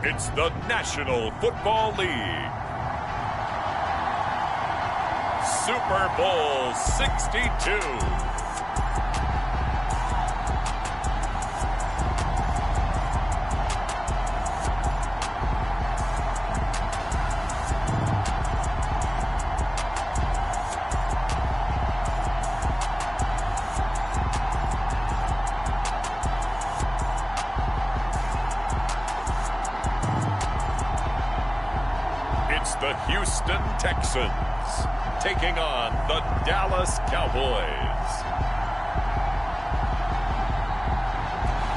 It's the National Football League. Super Bowl 62. The Houston Texans taking on the Dallas Cowboys.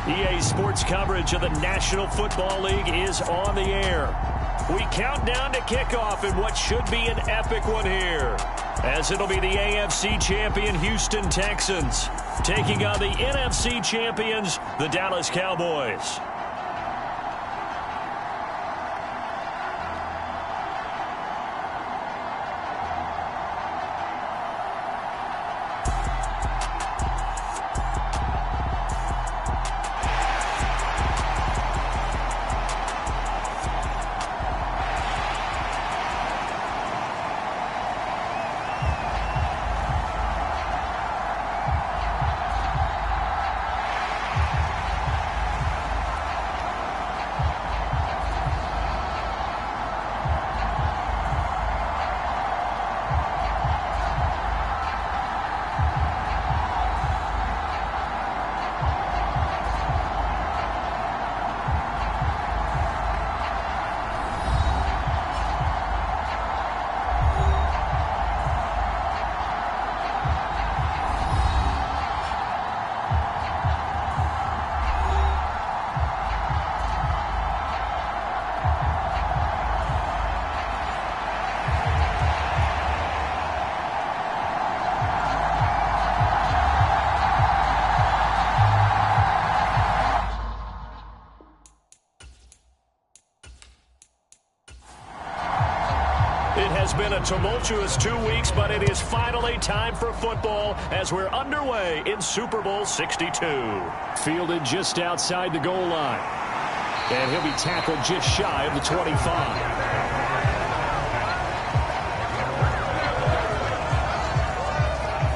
EA Sports coverage of the National Football League is on the air. We count down to kickoff in what should be an epic one here, as it'll be the AFC champion Houston Texans taking on the NFC champions, the Dallas Cowboys. It has been a tumultuous 2 weeks, but it is finally time for football as we're underway in Super Bowl 62. Fielded just outside the goal line. And he'll be tackled just shy of the 25.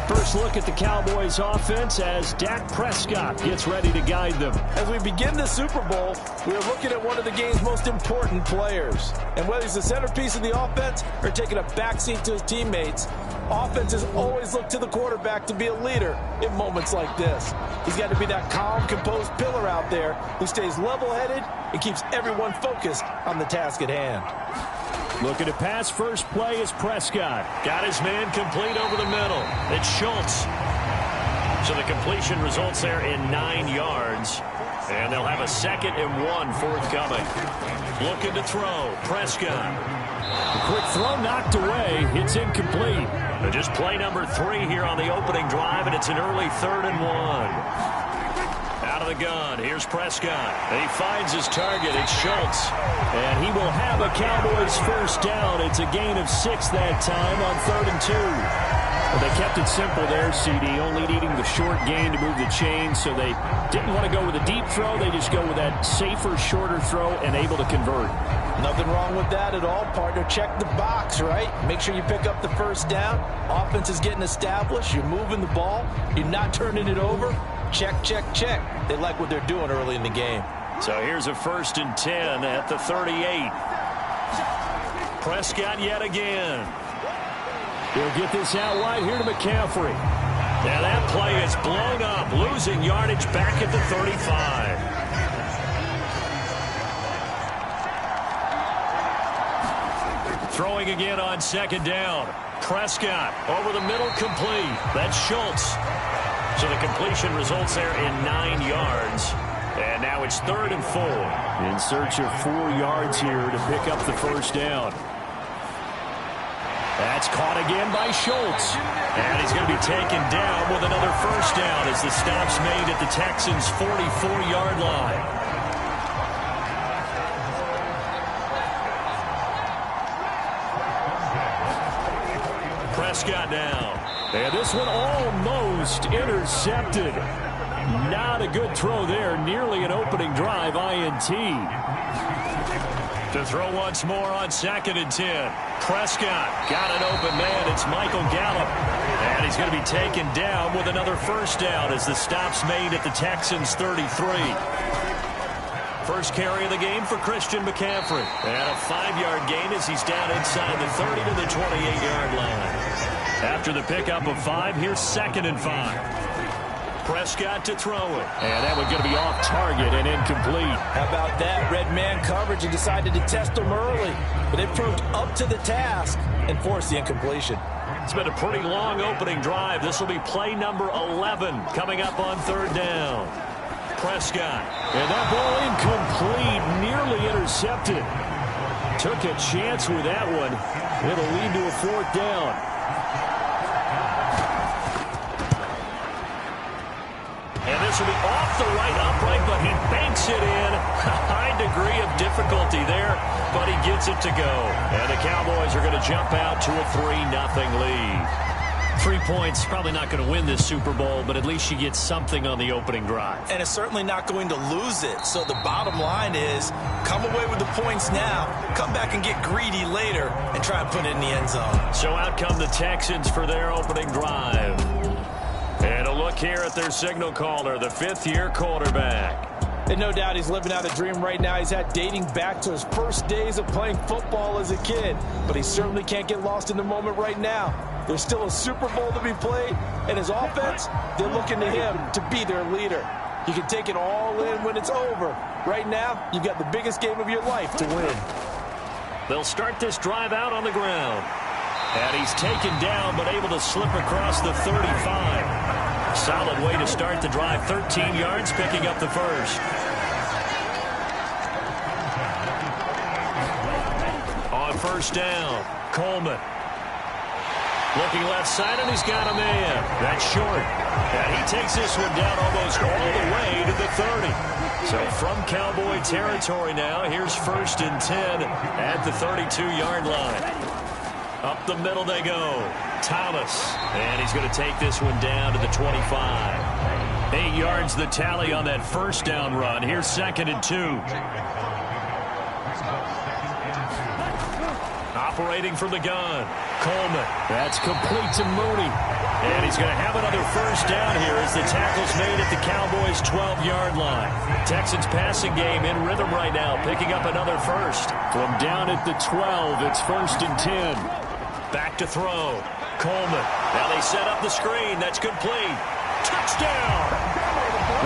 First look at the Cowboys offense as Dak Prescott gets ready to guide them. As we begin the Super Bowl, we are looking at one of the game's most important players. And whether he's the centerpiece of the offense or taking a backseat to his teammates, offenses always look to the quarterback to be a leader in moments like this. He's got to be that calm, composed pillar out there who stays level-headed and keeps everyone focused on the task at hand. Looking to pass first play is Prescott. Got his man complete over the middle. It's Schultz. So the completion results there in 9 yards. And they'll have a 2nd and 1 forthcoming. Looking to throw. Prescott. A quick throw knocked away. It's incomplete. But just play number 3 here on the opening drive, and it's an early 3rd and 1. Out of the gun, here's Prescott. He finds his target, it's Schultz. And he will have a Cowboys first down. It's a gain of 6 that time on 3rd and 2. Well, they kept it simple there, CD, only needing the short gain to move the chain, so they didn't want to go with a deep throw. They just go with that safer, shorter throw and able to convert. Nothing wrong with that at all, partner. Check the box, right? Make sure you pick up the first down. Offense is getting established. You're moving the ball. You're not turning it over. Check, check, check. They like what they're doing early in the game. So here's a 1st and 10 at the 38. Prescott yet again. He'll get this out wide here to McCaffrey. Now that play is blown up, losing yardage back at the 35. Throwing again on 2nd down. Prescott over the middle, complete. That's Schultz. So the completion results there in 9 yards. And now it's 3rd and 4. In search of 4 yards here to pick up the first down. That's caught again by Schultz. And he's going to be taken down with another first down as the stop's made at the Texans' 44-yard line. Prescott now. And this one almost intercepted. Not a good throw there. Nearly an opening drive INT. To throw once more on 2nd and 10. Prescott got an open man. It's Michael Gallup. And he's going to be taken down with another first down as the stop's made at the Texans' 33. First carry of the game for Christian McCaffrey. And a 5-yard gain as he's down inside the 30 to the 28-yard line. After the pickup of 5, here's 2nd and 5. Prescott to throw it. And that one's going to be off target and incomplete. How about that? Red man coverage and decided to test him early. But it proved up to the task and forced the incompletion. It's been a pretty long opening drive. This will be play number 11 coming up on 3rd down. Prescott. And that ball incomplete. Nearly intercepted. Took a chance with that one. It'll lead to a 4th down. And this will be off the right upright, but he banks it in. A high degree of difficulty there, but he gets it to go. And the Cowboys are going to jump out to a 3-0 lead. 3 points, probably not going to win this Super Bowl, but at least you get something on the opening drive. And it's certainly not going to lose it. So the bottom line is, come away with the points now, come back and get greedy later, and try and put it in the end zone. So out come the Texans for their opening drive. And a look here at their signal caller, the 5th-year quarterback. And no doubt he's living out a dream right now. He's had dating back to his first days of playing football as a kid. But he certainly can't get lost in the moment right now. There's still a Super Bowl to be played. And his offense, they're looking to him to be their leader. He can take it all in when it's over. Right now, you've got the biggest game of your life to win. They'll start this drive out on the ground. And he's taken down, but able to slip across the 35. Solid way to start the drive. 13 yards, picking up the first. On 1st down, Coleman. Looking left side, and he's got a man. That's short. And he takes this one down almost all the way to the 30. So from Cowboy territory now, here's 1st and 10 at the 32-yard line. Up the middle they go. Thomas. And he's going to take this one down to the 25. 8 yards the tally on that 1st down run. Here's 2nd and 2. Operating from the gun. Coleman. That's complete to Mooney. And he's going to have another 1st down here as the tackle's made at the Cowboys' 12-yard line. Texans passing game in rhythm right now, picking up another 1st. From down at the 12, it's 1st and 10. Back to throw. Coleman. Now they set up the screen. That's complete. Touchdown!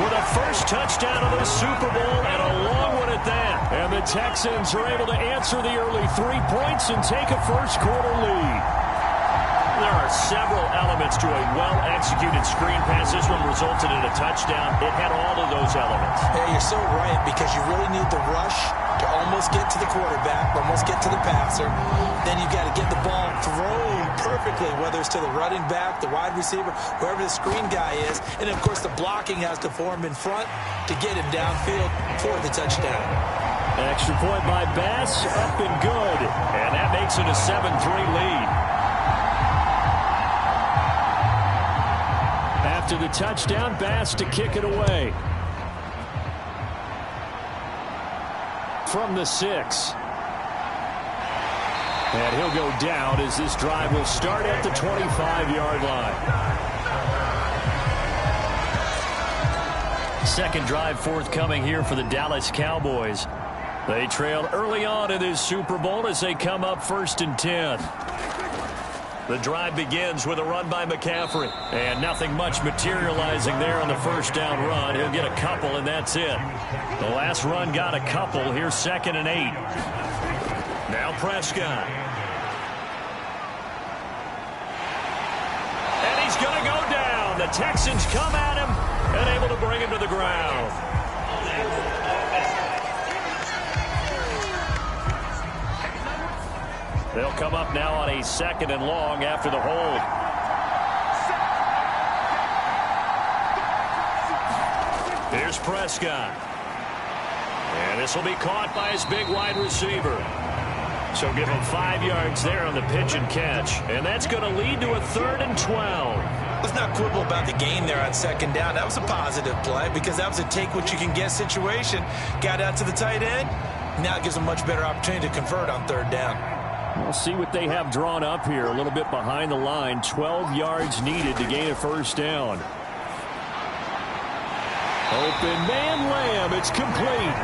With a first touchdown of the Super Bowl and a long one at that. And the Texans are able to answer the early 3 points and take a first-quarter lead. There are several elements to a well-executed screen pass. This one resulted in a touchdown. It had all of those elements. Hey, you're so right, because you really need the rush to almost get to the quarterback, almost get to the passer. Then you've got to get the ball thrown perfectly, whether it's to the running back, the wide receiver, whoever the screen guy is. And, of course, the blocking has to form in front to get him downfield for the touchdown. An extra point by Bass, up and good. And that makes it a 7-3 lead. After the touchdown, Bass to kick it away. From the 6. And he'll go down as this drive will start at the 25-yard line. Second drive forthcoming here for the Dallas Cowboys. They trailed early on in this Super Bowl as they come up 1st and 10. The drive begins with a run by McCaffrey. And nothing much materializing there on the 1st down run. He'll get a couple, and that's it. The last run got a couple. Here's 2nd and 8. Now Prescott. And he's going to go down. The Texans come at him and able to bring him to the ground. They'll come up now on a 2nd and long after the hold. Here's Prescott. And this will be caught by his big wide receiver. So give him 5 yards there on the pitch and catch. And that's going to lead to a 3rd and 12. Let's not quibble about the gain there on second down. That was a positive play because that was a take-what-you-can-get situation. Got out to the tight end. Now it gives them a much better opportunity to convert on third down. We'll see what they have drawn up here. A little bit behind the line. 12 yards needed to gain a first down. Open man Lamb. It's complete.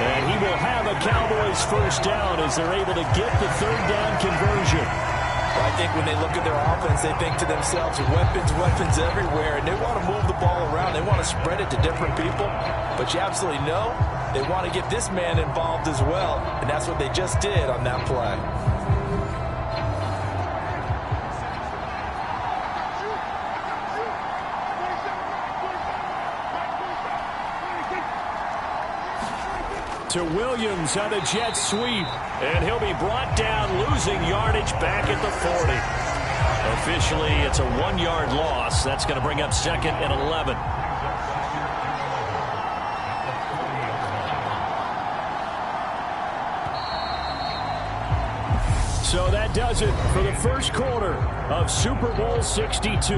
And he will have a Cowboys first down as they're able to get the third down conversion. Well, I think when they look at their offense, they think to themselves, weapons everywhere, and they want to move the ball around. They want to spread it to different people. But you absolutely know they want to get this man involved as well, and that's what they just did on that play. To Williams on a jet sweep, and he'll be brought down, losing yardage back at the 40. Officially, it's a 1-yard loss. That's going to bring up 2nd and 11. So that does it for the first quarter of Super Bowl 62.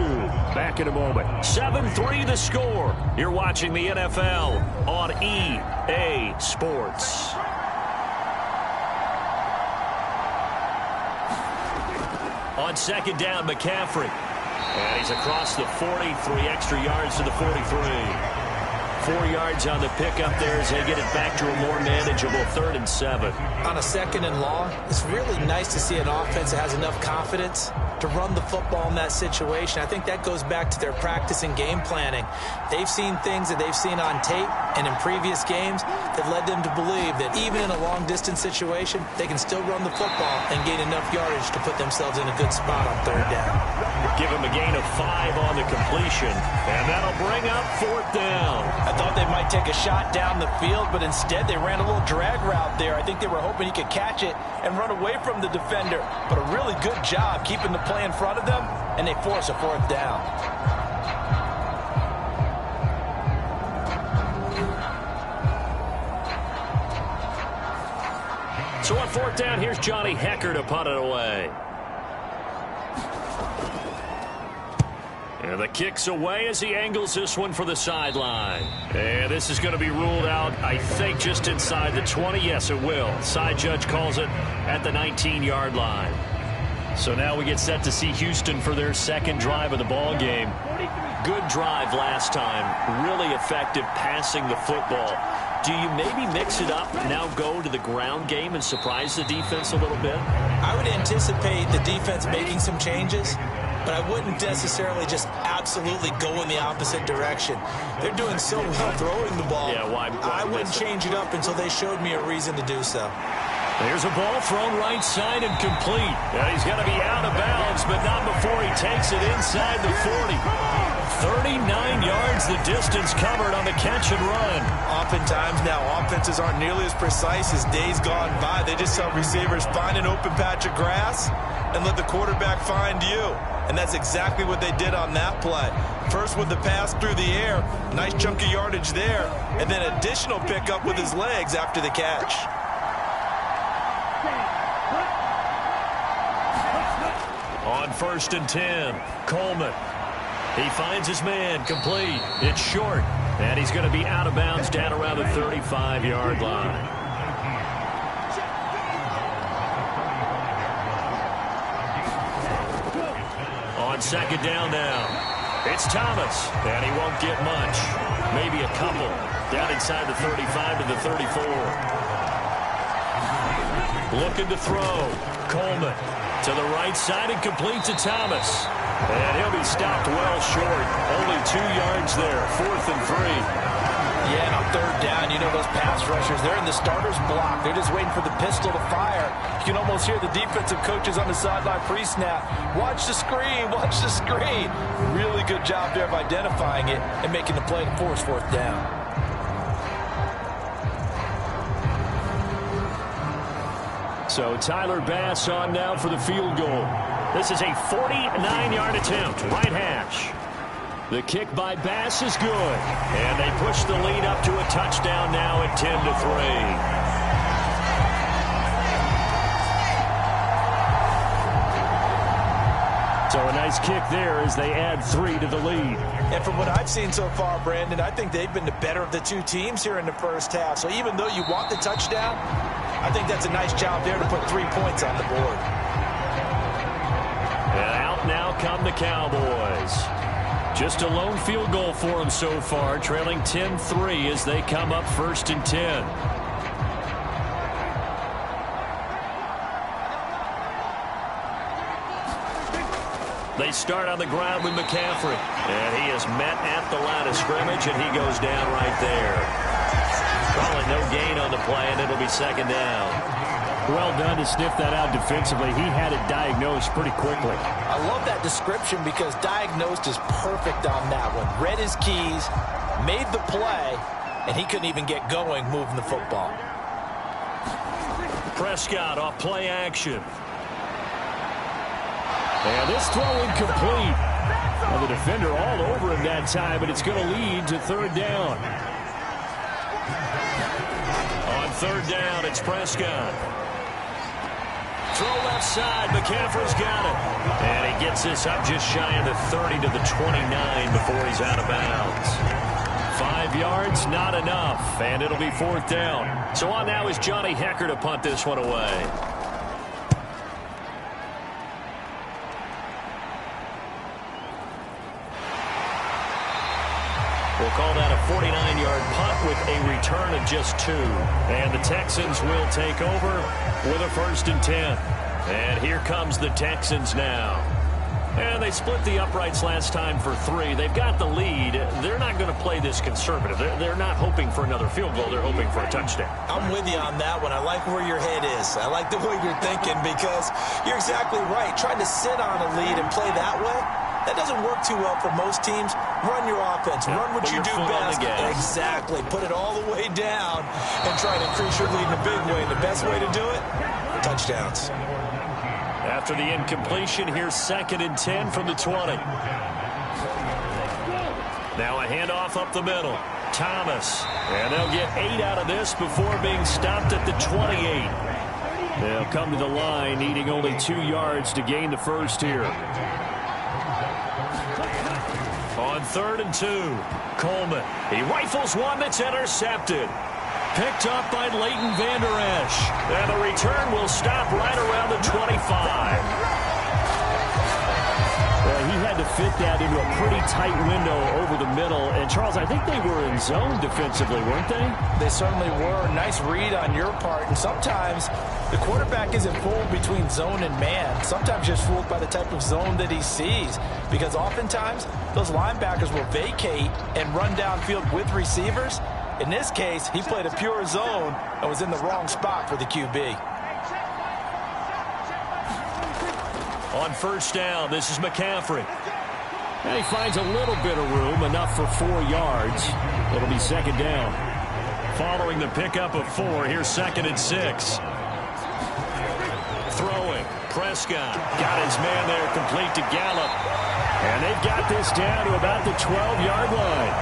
Back in a moment. 7-3 the score. You're watching the NFL on EA Sports. On second down, McCaffrey. And he's across the 40, 3 extra yards to the 43. 4 yards on the pickup there as they get it back to a more manageable 3rd and 7. On a 2nd and long, it's really nice to see an offense that has enough confidence to run the football in that situation. I think that goes back to their practice and game planning. They've seen things that they've seen on tape and in previous games that led them to believe that even in a long-distance situation, they can still run the football and gain enough yardage to put themselves in a good spot on third down. Give them a gain of 5 on the completion, and that'll bring up 4th down. I thought they might take a shot down the field, but instead they ran a little drag route there. I think they were hoping he could catch it and run away from the defender, but a really good job keeping the play in front of them, and they force a 4th down. So on 4th down, here's Johnny Hecker to punt it away. And the kick's away as he angles this one for the sideline. And this is going to be ruled out, I think, just inside the 20. Yes, it will. Side judge calls it at the 19-yard line. So now we get set to see Houston for their 2nd drive of the ball game. Good drive last time. Really effective passing the football. Do you maybe mix it up, now go to the ground game and surprise the defense a little bit? I would anticipate the defense making some changes, but I wouldn't necessarily just absolutely go in the opposite direction. They're doing so well throwing the ball. Yeah, why I wouldn't change it up until they showed me a reason to do so. There's a ball thrown right side and complete. And he's going to be out of bounds, but not before he takes it inside the 40. 39 yards the distance covered on the catch and run. Oftentimes now offenses aren't nearly as precise as days gone by. They just help receivers find an open patch of grass and let the quarterback find you. And that's exactly what they did on that play. First with the pass through the air, nice chunk of yardage there, and then additional pickup with his legs after the catch. On 1st and 10, Coleman. He finds his man, complete. It's short, and he's going to be out of bounds down around the 35-yard line. On 2nd down now, it's Thomas, and he won't get much. Maybe a couple. Down inside the 35 to the 34. Looking to throw. Coleman to the right side and complete to Thomas. And he'll be stopped well short. Only 2 yards there. 4th and 3. Yeah, and on third down, you know those pass rushers, they're in the starter's block. They're just waiting for the pistol to fire. You can almost hear the defensive coaches on the sideline pre-snap. Watch the screen, watch the screen. Really good job there of identifying it and making the play to force 4th down. So Tyler Bass on now for the field goal. This is a 49-yard attempt, right hash. The kick by Bass is good. And they push the lead up to a touchdown now at 10-3. So a Nice kick there as they add 3 to the lead. And from what I've seen so far, Brandon, I think they've been the better of the two teams here in the first half. So even though you want the touchdown, I think that's a nice job there to put 3 points on the board. And out now come the Cowboys. Just a lone field goal for them so far, trailing 10-3 as they come up 1st and 10. They start on the ground with McCaffrey. And he is met at the line of scrimmage, and he goes down right there. Calling no gain on the play, and it'll be 2nd down. Well done to sniff that out defensively. He had it diagnosed pretty quickly. I love that description because diagnosed is perfect on that one. Read his keys, made the play, and he couldn't even get going moving the football. Prescott off play action. And this throw incomplete. Well, the defender all over him that time, but it's going to lead to 3rd down. On 3rd down, it's Prescott. Throw left side. McCaffrey's got it. And he gets this up just shy of the 30 to the 29 before he's out of bounds. 5 yards, not enough. And it'll be 4th down. So on now is Johnny Hecker to punt this one away. We'll call that a 49-yard punt with a return of just 2. And the Texans will take over with a 1st and 10. And here comes the Texans now. And they split the uprights last time for 3. They've got the lead. They're not going to play this conservative. They're not hoping for another field goal. They're hoping for a touchdown. I'm with you on that one. I like where your head is. I like the way you're thinking because you're exactly right. Trying to sit on a lead and play that way, that doesn't work too well for most teams. Run your offense. Run what you do best. Exactly. Put it all the way down and try to increase your lead in a big way. And the best way to do it, touchdowns. After the incompletion, here's 2nd and 10 from the 20. Now a handoff up the middle. Thomas. And they'll get 8 out of this before being stopped at the 28. They'll come to the line, needing only 2 yards to gain the first here. On 3rd and 2, Coleman. He rifles one that's intercepted. Picked up by Leighton Vander Esch. And the return will stop right around the 25. Well, he had to fit that into a pretty tight window over the middle. And, Charles, I think they were in zone defensively, weren't they? They certainly were. Nice read on your part. And sometimes the quarterback isn't fooled between zone and man. Sometimes just fooled by the type of zone that he sees. Because oftentimes, those linebackers will vacate and run downfield with receivers. In this case, he played a pure zone and was in the wrong spot for the QB. On 1st down, this is McCaffrey. And he finds a little bit of room, enough for 4 yards. It'll be 2nd down. Following the pickup of 4, here's 2nd and 6. Throwing, Prescott. Got his man there, complete to Gallup. And they've got this down to about the 12-yard line.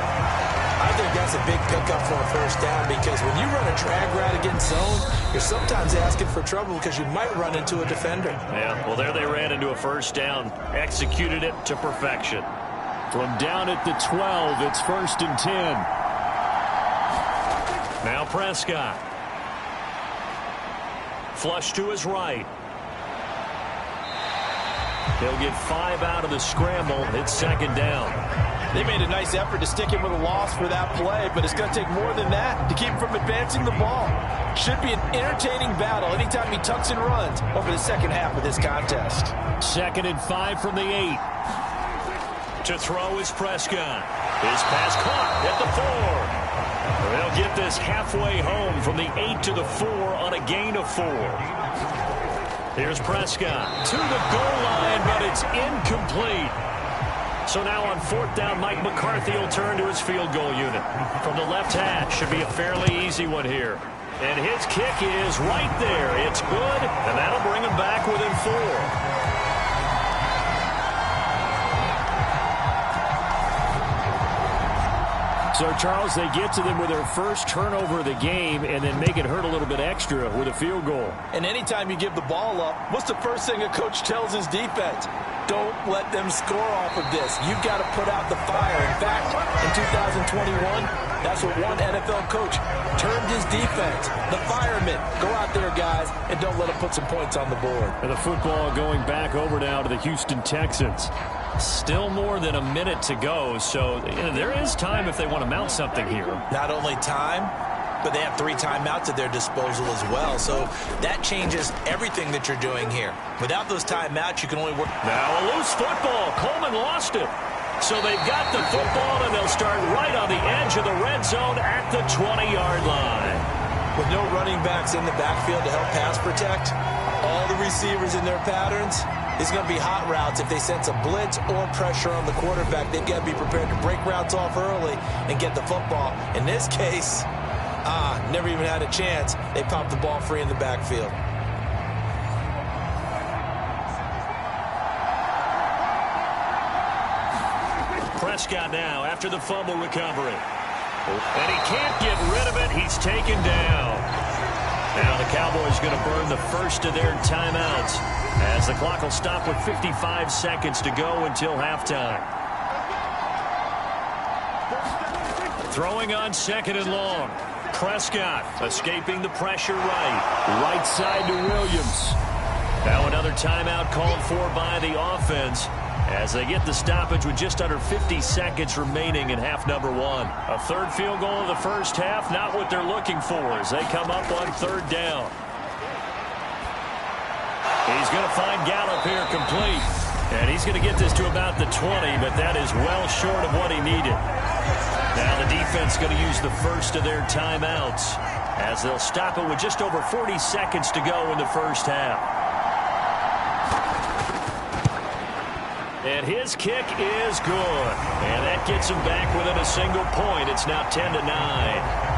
I think that's a big pickup for a 1st down because when you run a drag route against zone, you're sometimes asking for trouble because you might run into a defender. Yeah, well, there they ran into a 1st down. Executed it to perfection. From down at the 12, it's 1st and 10. Now Prescott. Flush to his right. He'll get 5 out of the scramble. It's 2nd down. They made a nice effort to stick him with a loss for that play, but it's going to take more than that to keep him from advancing the ball. Should be an entertaining battle anytime he tucks and runs over the second half of this contest. 2nd and 5 from the 8. To throw is Prescott. His pass caught at the 4. They'll get this halfway home from the 8 to the 4 on a gain of 4. Here's Prescott to the goal line, but it's incomplete. So now on 4th down, Mike McCarthy will turn to his field goal unit. From the left hash, should be a fairly easy one here. And his kick is right there. It's good, and that'll bring him back within 4. So, Charles, they get to them with their first turnover of the game and then make it hurt a little bit extra with a field goal. And anytime you give the ball up, what's the first thing a coach tells his defense? Don't let them score off of this. You've got to put out the fire. In fact, in 2021, that's what one NFL coach termed his defense. The firemen. Go out there, guys, and don't let them put some points on the board. And the football going back over now to the Houston Texans. Still more than a minute to go, so there is time if they want to mount something here. Not only time, but they have 3 timeouts at their disposal as well. So that changes everything that you're doing here. Without those timeouts, you can only work. Now a loose football. Coleman lost it. So they've got the football, and they'll start right on the edge of the red zone at the 20-yard line. With no running backs in the backfield to help pass protect, all the receivers in their patterns, it's going to be hot routes. If they sense a blitz or pressure on the quarterback, they've got to be prepared to break routes off early and get the football. In this case, never even had a chance. They popped the ball free in the backfield. Prescott now after the fumble recovery. And he can't get rid of it. He's taken down. Now the Cowboys going to burn the first of their timeouts as the clock will stop with 55 seconds to go until halftime. Throwing on 2nd and long. Prescott escaping the pressure right side to Williams. Now another timeout called for by the offense as they get the stoppage with just under 50 seconds remaining in half number 1. A third field goal in the first half, not what they're looking for as they come up on 3rd down. He's going to find Gallup here complete. And he's going to get this to about the 20, but that is well short of what he needed. Now the defense going to use the first of their timeouts as they'll stop it with just over 40 seconds to go in the first half. And his kick is good. And that gets him back within a single point. It's now 10-9.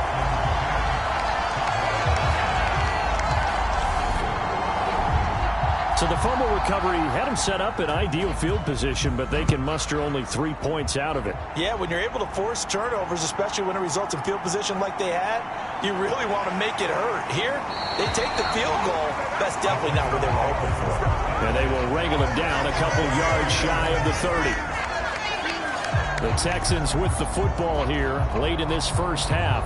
So the fumble recovery had them set up in ideal field position, but they can muster only 3 points out of it. Yeah, when you're able to force turnovers, especially when it results in field position like they had, you really want to make it hurt. Here, they take the field goal. That's definitely not what they were hoping for. And they will wrangle him down a couple yards shy of the 30. The Texans with the football here late in this first half.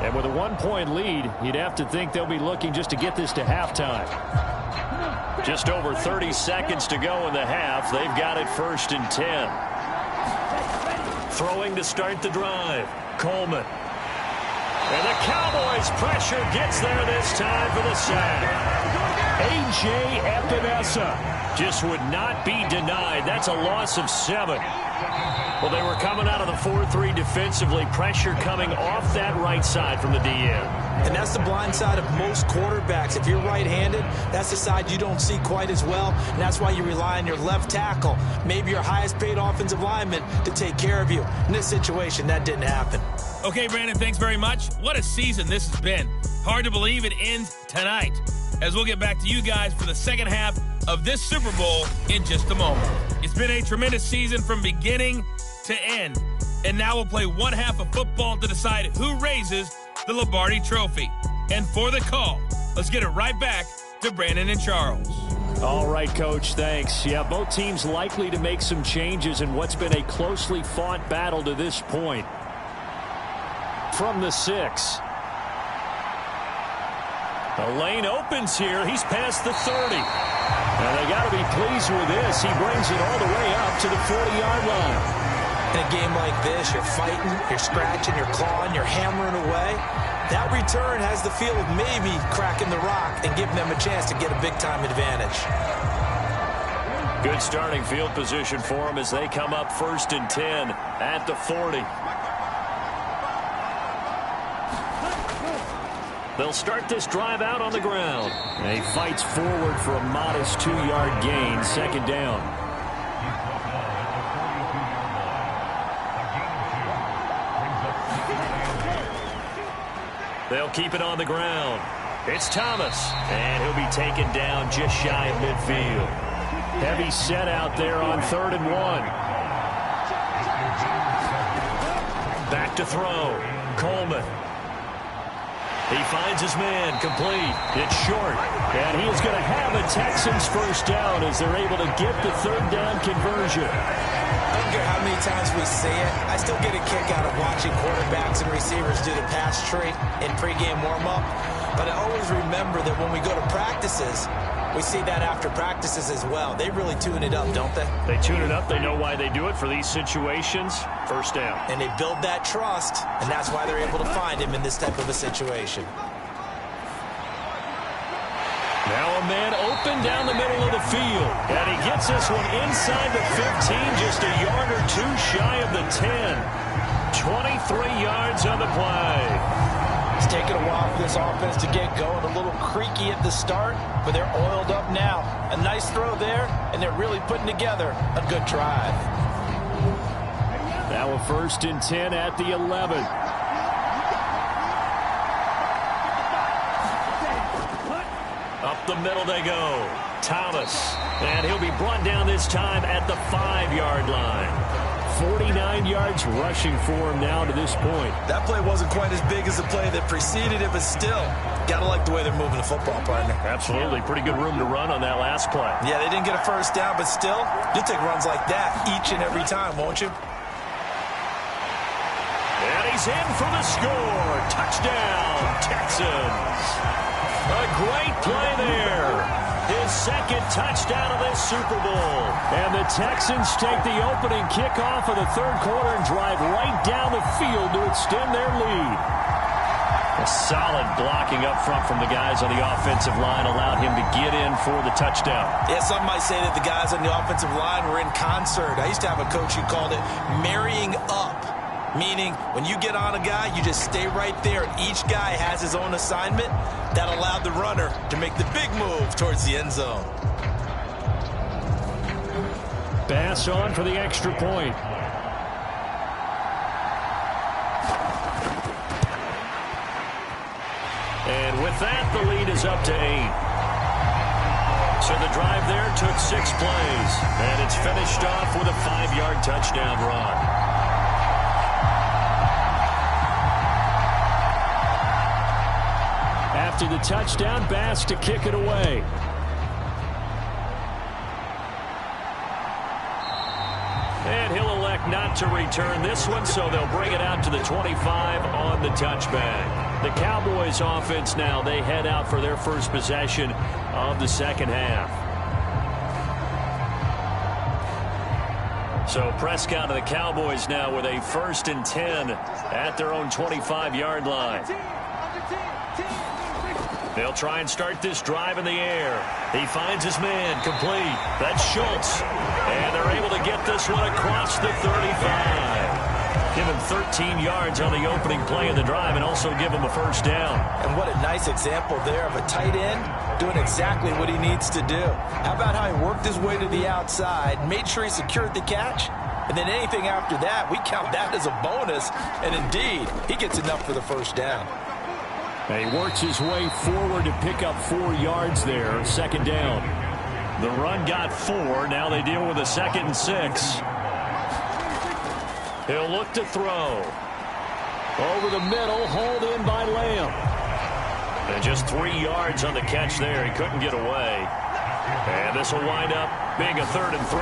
And with a 1-point lead, you'd have to think they'll be looking just to get this to halftime. Just over 30 seconds to go in the half. They've got it 1st and 10. Throwing to start the drive. Coleman. And the Cowboys pressure gets there this time for the sack. A.J. Epinesa just would not be denied. That's a loss of 7. Well, they were coming out of the 4-3 defensively. Pressure coming off that right side from the DN. And that's the blind side of most quarterbacks. If you're right-handed, that's the side you don't see quite as well. And that's why you rely on your left tackle, maybe your highest-paid offensive lineman, to take care of you. In this situation, that didn't happen. Okay, Brandon, thanks very much. What a season this has been. Hard to believe it ends tonight, as we'll get back to you guys for the second half of this Super Bowl in just a moment. It's been a tremendous season from beginning to end. And now we'll play one half of football to decide who raises the Lombardi Trophy. And for the call, let's get it right back to Brandon and Charles. All right, Coach, thanks. Yeah, both teams likely to make some changes in what's been a closely fought battle to this point. From the 6. The lane opens here. He's past the 30. And they got to be pleased with this. He brings it all the way up to the 40-yard line. In a game like this, you're fighting, you're scratching, you're clawing, you're hammering away. That return has the feel of maybe cracking the rock and giving them a chance to get a big-time advantage. Good starting field position for them as they come up 1st and 10 at the 40. They'll start this drive out on the ground. And he fights forward for a modest 2-yard gain, 2nd down. They'll keep it on the ground. It's Thomas, and he'll be taken down just shy of midfield. Heavy set out there on 3rd and 1. Back to throw. Coleman. He finds his man, complete. It's short. And he is going to have a Texans first down as they're able to get the third down conversion. I don't care how many times we say it, I still get a kick out of watching quarterbacks and receivers do the pass tree in pregame warm-up. But I always remember that when we go to practices, we see that after practices as well. They really tune it up, don't they? They tune it up. They know why they do it for these situations. First down. And they build that trust, and that's why they're able to find him in this type of a situation. Now a man open down the middle of the field. And he gets this one inside the 15, just a yard or two shy of the 10. 23 yards on the play. It's taken a while for this offense to get going. A little creaky at the start, but they're oiled up now. A nice throw there, and they're really putting together a good drive. Now a 1st and 10 at the 11. Up the middle they go. Thomas. And he'll be brought down this time at the 5-yard line. 49 yards rushing for him now to this point. That play wasn't quite as big as the play that preceded it, but still, got to like the way they're moving the football, partner. Absolutely. Pretty good room to run on that last play. Yeah, they didn't get a first down, but still, you'll take runs like that each and every time, won't you? And he's in for the score. Touchdown, Texans. A great play there. His second touchdown of this Super Bowl. And the Texans take the opening kickoff of the third quarter and drive right down the field to extend their lead. A solid blocking up front from the guys on the offensive line allowed him to get in for the touchdown. Yeah, some might say that the guys on the offensive line were in concert. I used to have a coach who called it marrying up. Meaning, when you get on a guy, you just stay right there. Each guy has his own assignment. That allowed the runner to make the big move towards the end zone. Pass on for the extra point. And with that, the lead is up to 8. So the drive there took 6 plays. And it's finished off with a 5-yard touchdown run. After the touchdown, Bass to kick it away. And he'll elect not to return this one, so they'll bring it out to the 25 on the touchback. The Cowboys offense now, they head out for their first possession of the second half. So Prescott of the Cowboys now with a 1st and 10 at their own 25-yard line. They'll try and start this drive in the air. He finds his man, complete. That's Schultz. And they're able to get this one across the 35. Give him 13 yards on the opening play of the drive and also give him a first down. And what a nice example there of a tight end doing exactly what he needs to do. How about how he worked his way to the outside, made sure he secured the catch, and then anything after that, we count that as a bonus. And indeed, he gets enough for the first down. He works his way forward to pick up 4 yards there. 2nd down. The run got 4. Now they deal with a 2nd and 6. He'll look to throw. Over the middle, hauled in by Lamb. And just 3 yards on the catch there. He couldn't get away. And this will wind up being a 3rd and 3.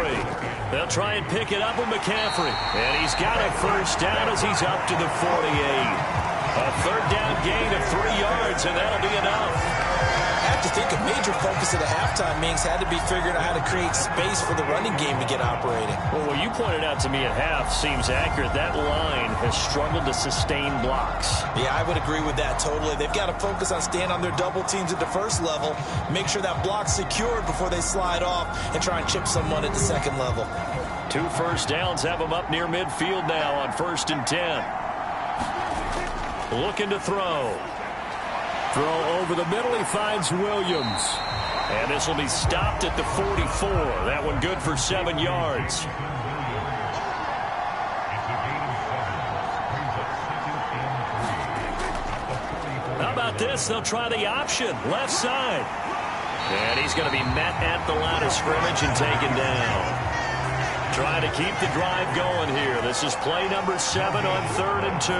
They'll try and pick it up with McCaffrey. And he's got a first down as he's up to the 48. A 3rd down gain of 3 yards, and that'll be enough. I have to think a major focus of the halftime meetings had to be figuring out how to create space for the running game to get operating. Well, what you pointed out to me at half seems accurate. That line has struggled to sustain blocks. Yeah, I would agree with that totally. They've got to focus on staying on their double teams at the first level, make sure that block's secured before they slide off, and try and chip someone at the second level. 2 first downs have them up near midfield now on 1st and 10. Looking to throw. Throw over the middle. He finds Williams. And this will be stopped at the 44. That one good for 7 yards. How about this? They'll try the option. Left side. And he's going to be met at the line of scrimmage and taken down. Trying to keep the drive going here. This is play number 7 on 3rd and 2.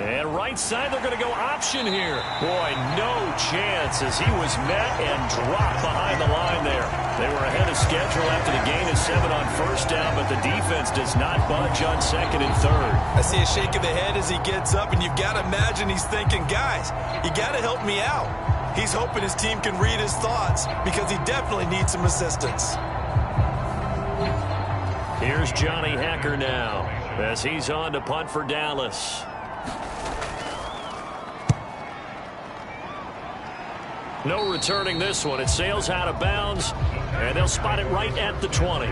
And right side, they're going to go option here. Boy, no chance as he was met and dropped behind the line there. They were ahead of schedule after the gain of 7 on 1st down, but the defense does not budge on 2nd and 3rd. I see a shake of the head as he gets up, and you've got to imagine he's thinking, guys, you got to help me out. He's hoping his team can read his thoughts because he definitely needs some assistance. Here's Johnny Hacker now as he's on to punt for Dallas. No returning this one. It sails out of bounds, and they'll spot it right at the 20.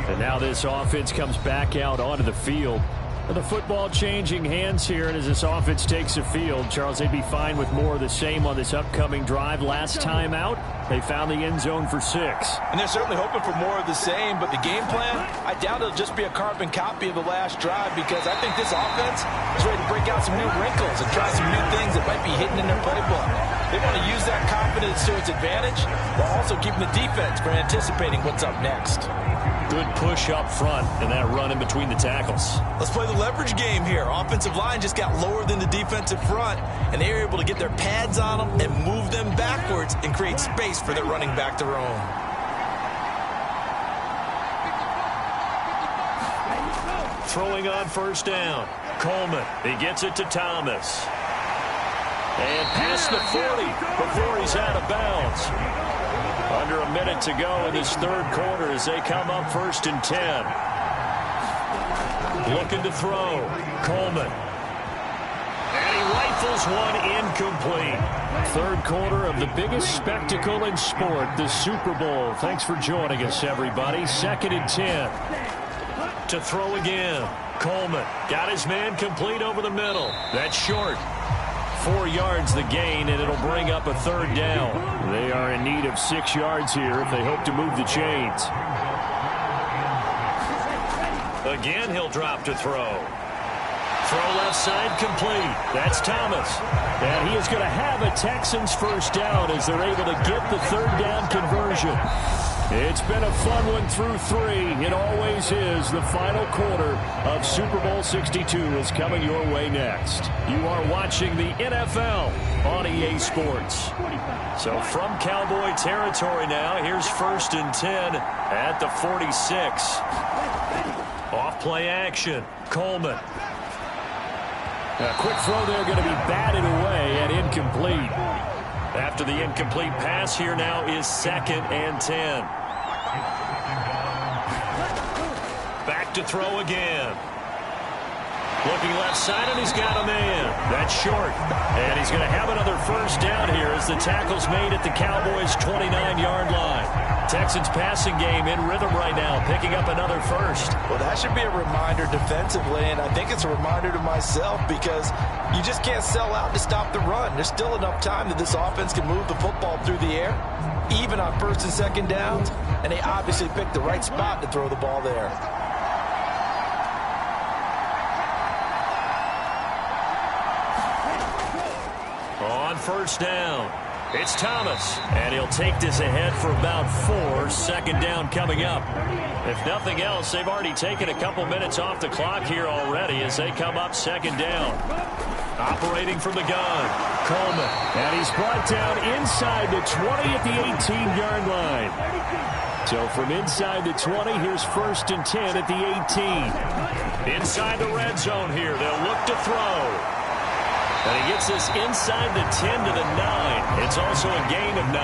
And now this offense comes back out onto the field. The football changing hands here, and as this offense takes the field, Charles, they'd be fine with more of the same on this upcoming drive. Last time out, they found the end zone for 6. And they're certainly hoping for more of the same, but the game plan, I doubt it'll just be a carbon copy of the last drive because I think this offense is ready to break out some new wrinkles and try some new things that might be hidden in their playbook. They want to use that confidence to its advantage while also keeping the defense from anticipating what's up next. Good push up front and that run in between the tackles. Let's play the leverage game here. Offensive line just got lower than the defensive front, and they were able to get their pads on them and move them backwards and create space for their running back to roam. Throwing on 1st down. Coleman, he gets it to Thomas. And past the 40 before he's out of bounds. Under a minute to go in this 3rd quarter as they come up 1st and 10. Looking to throw. Coleman. And he rifles one incomplete. 3rd quarter of the biggest spectacle in sport, the Super Bowl. Thanks for joining us, everybody. 2nd and 10. To throw again. Coleman got his man complete over the middle. That's short. 4 yards the gain, and it'll bring up a 3rd down. They are in need of 6 yards here if they hope to move the chains. Again, he'll drop to throw. Throw left side complete. That's Thomas. And he is going to have a Texans 1st down as they're able to get the 3rd down conversion. It's been a fun one through 3. It always is. The final quarter of Super Bowl 62 is coming your way next. You are watching the NFL on EA Sports. So from Cowboy territory now, here's 1st and 10 at the 46. Off play action. Coleman. A quick throw there going to be batted away and incomplete. After the incomplete pass, here now is 2nd and 10. Back to throw again. Looking left side, and he's got a man. That's short. And he's going to have another 1st down here as the tackle's made at the Cowboys' 29-yard line. Texans passing game in rhythm right now, picking up another 1st. Well, that should be a reminder defensively, and I think it's a reminder to myself because you just can't sell out to stop the run. There's still enough time that this offense can move the football through the air, even on 1st and 2nd downs, and they obviously picked the right spot to throw the ball there. On 1st down, it's Thomas, and he'll take this ahead for about 4. 2nd down coming up. If nothing else, they've already taken a couple minutes off the clock here already as they come up 2nd down. Operating from the gun, Coleman, and he's brought down inside the 20 at the 18-yard line. So from inside the 20, here's 1st and 10 at the 18. Inside the red zone here, they'll look to throw. And he gets this inside the 10 to the 9. It's also a gain of 9.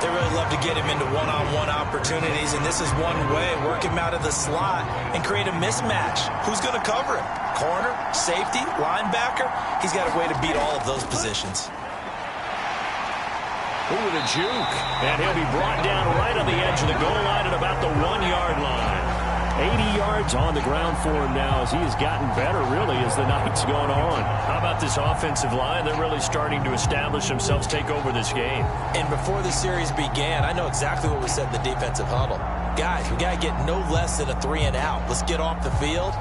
They really love to get him into one-on-one opportunities, and this is one way. Work him out of the slot and create a mismatch. Who's going to cover him? Corner, safety, linebacker? He's got a way to beat all of those positions. Ooh, with a juke. And he'll be brought down right on the edge of the goal line at about the 1-yard line. 80 yards on the ground for him now as he has gotten better, really, as the night's gone on. How about this offensive line? They're really starting to establish themselves, take over this game. And before the series began, I know exactly what we said in the defensive huddle. Guys, we got to get no less than a 3 and out. Let's get off the field.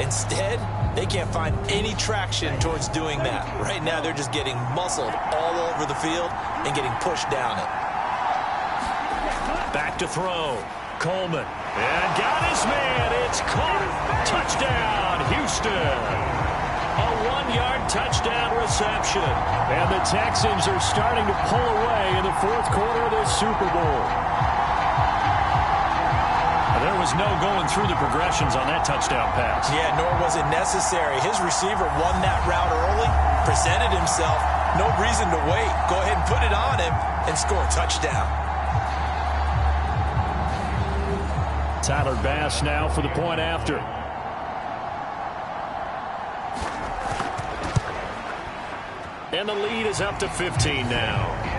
Instead, they can't find any traction towards doing that. Right now, they're just getting muscled all over the field and getting pushed down it. Back to throw. Coleman. And got his man. It's caught. Touchdown, Houston. A 1-yard touchdown reception. And the Texans are starting to pull away in the fourth quarter of this Super Bowl. There was no going through the progressions on that touchdown pass. Yeah, nor was it necessary. His receiver won that route early, presented himself. No reason to wait. Go ahead and put it on him and score a touchdown. Tyler Bass now for the point after. And the lead is up to 15 now.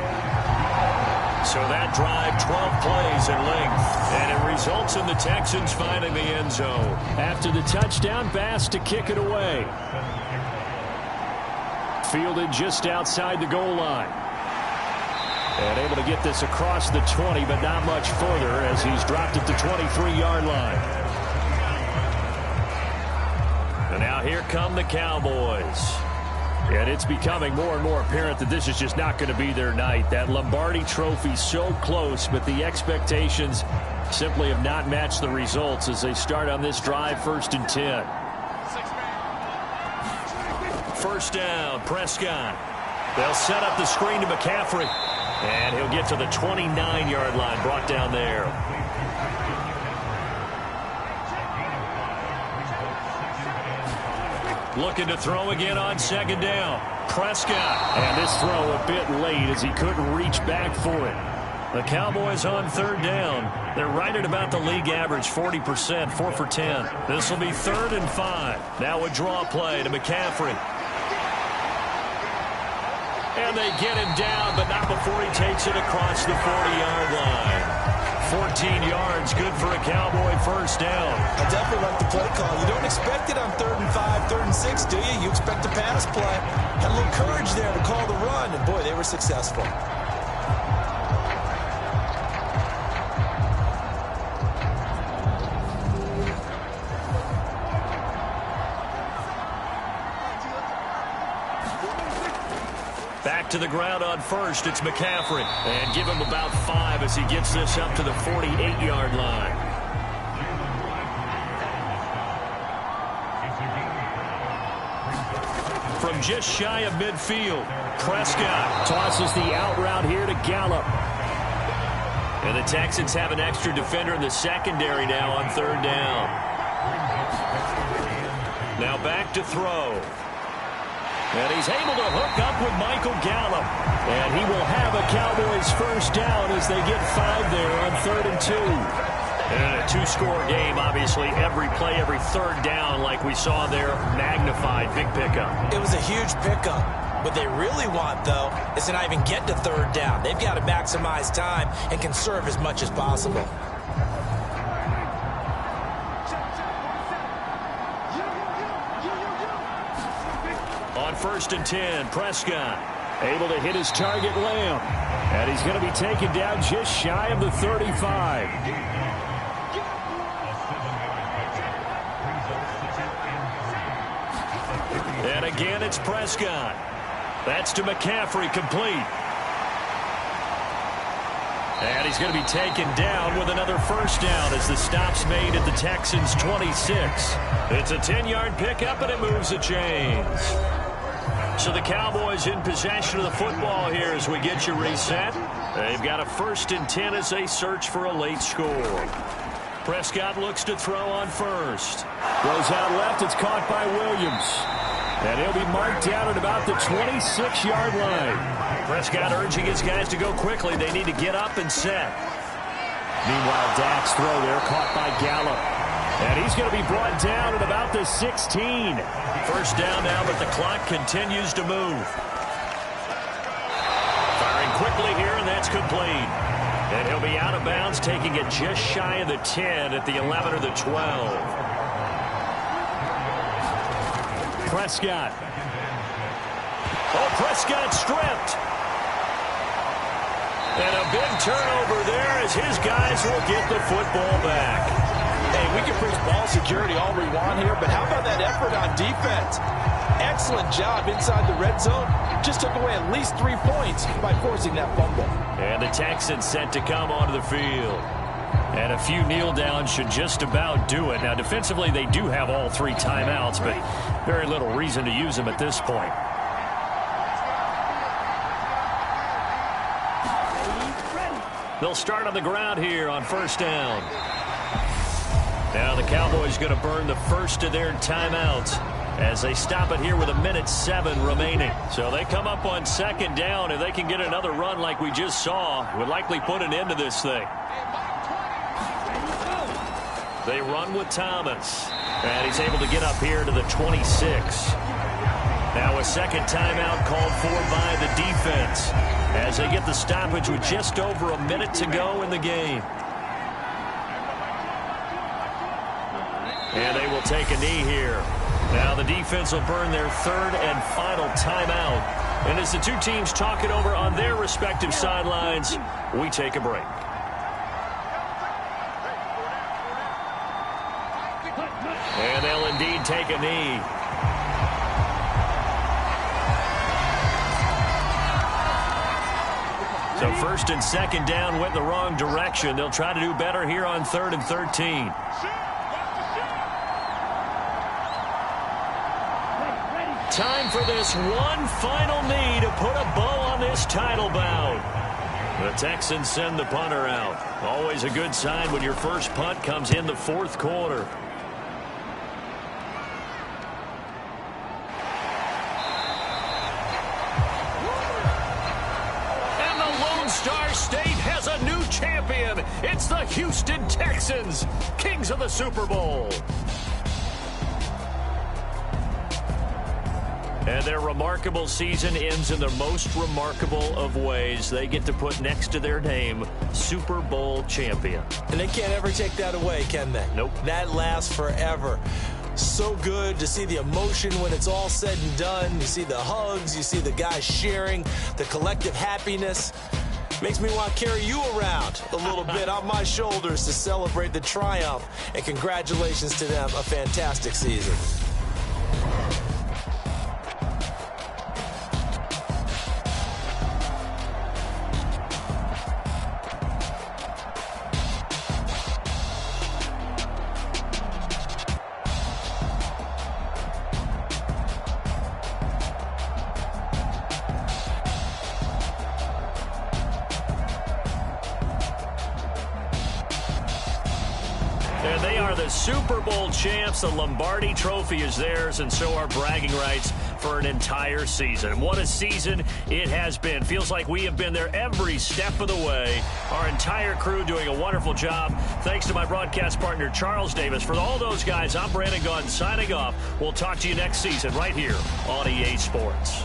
So that drive, 12 plays in length. And it results in the Texans finding the end zone. After the touchdown, Bass to kick it away. Fielded just outside the goal line. And able to get this across the 20, but not much further as he's dropped at the 23-yard line. And now here come the Cowboys. And it's becoming more and more apparent that this is just not going to be their night. That Lombardi trophy so close, but the expectations simply have not matched the results as they start on this drive, 1st and 10. First down, Prescott. They'll set up the screen to McCaffrey. And he'll get to the 29-yard line, brought down there. Looking to throw again on 2nd down. Prescott. And this throw a bit late as he couldn't reach back for it. The Cowboys on 3rd down. They're right at about the league average, 40%, 4 for 10. This will be 3rd and 5. Now a draw play to McCaffrey. And they get him down, but not before he takes it across the 40-yard line. 14 yards, good for a Cowboy first down. I definitely like the play call. You don't expect it on 3rd and 5, 3rd and 6, do you? You expect a pass play. Had a little courage there to call the run, and boy, they were successful. Back to the ground on 1st, it's McCaffrey. And give him about 5 as he gets this up to the 48-yard line. From just shy of midfield, Prescott tosses the out route here to Gallup. And the Texans have an extra defender in the secondary now on 3rd down. Now back to throw. And he's able to hook up with Michael Gallup. And he will have a Cowboys first down as they get 5 there on 3rd and 2. And a 2-score game, obviously, every play, every 3rd down, like we saw there, magnified, big pickup. It was a huge pickup. What they really want, though, is to not even get to 3rd down. They've got to maximize time and conserve as much as possible. On 1st and 10, Prescott. Able to hit his target, Lamb. And he's going to be taken down just shy of the 35. And again, it's Prescott. That's to McCaffrey, complete. And he's going to be taken down with another first down as the stop's made at the Texans' 26. It's a 10-yard pickup, and it moves the chains. So the Cowboys in possession of the football here as we get you reset. They've got a 1st and 10 as they search for a late score. Prescott looks to throw on 1st. Goes out left. It's caught by Williams. And he'll be marked down at about the 26-yard line. Prescott urging his guys to go quickly. They need to get up and set. Meanwhile, Dak's throw there caught by Gallup. And he's going to be brought down at about the 16. First down now, but the clock continues to move. Firing quickly here, and that's complete. And he'll be out of bounds, taking it just shy of the 10 at the 11 or the 12. Prescott. Oh, Prescott stripped. And a big turnover there as his guys will get the football back. Hey, we can preach ball security all we want here, but how about that effort on defense? excellent job inside the red zone. Just took away at least 3 points by forcing that fumble. And the Texans set to come onto the field. And a few kneel downs should just about do it. Now, defensively, they do have all 3 timeouts, but very little reason to use them at this point. They'll start on the ground here on first down. Now the Cowboys going to burn the first of their timeouts as they stop it here with 1:07 remaining. So they come up on second down. If they can get another run like we just saw, would likely put an end to this thing. They run with Thomas. And he's able to get up here to the 26. Now a second timeout called for by the defense as they get the stoppage with just over a minute to go in the game. And they will take a knee here. Now the defense will burn their third and final timeout. And as the two teams talk it over on their respective sidelines, we take a break. And they'll indeed take a knee. So first and second down went the wrong direction. They'll try to do better here on 3rd and 13. Time for this one final knee to put a bow on this title bout. The Texans send the punter out. Always a good sign when your first punt comes in the 4th quarter. Star State has a new champion. It's the Houston Texans, kings of the Super Bowl. And their remarkable season ends in the most remarkable of ways. They get to put next to their name, Super Bowl champion. And they can't ever take that away, can they? Nope. That lasts forever. So good to see the emotion when it's all said and done. You see the hugs, you see the guys sharing, the collective happiness. Makes me want to carry you around a little bit on my shoulders to celebrate the triumph. And congratulations to them. A fantastic season. And they are the Super Bowl champs. The Lombardi Trophy is theirs, and so are bragging rights for an entire season. What a season it has been. Feels like we have been there every step of the way. Our entire crew doing a wonderful job. Thanks to my broadcast partner, Charles Davis. For all those guys, I'm Brandon Gaudin signing off. We'll talk to you next season right here on EA Sports.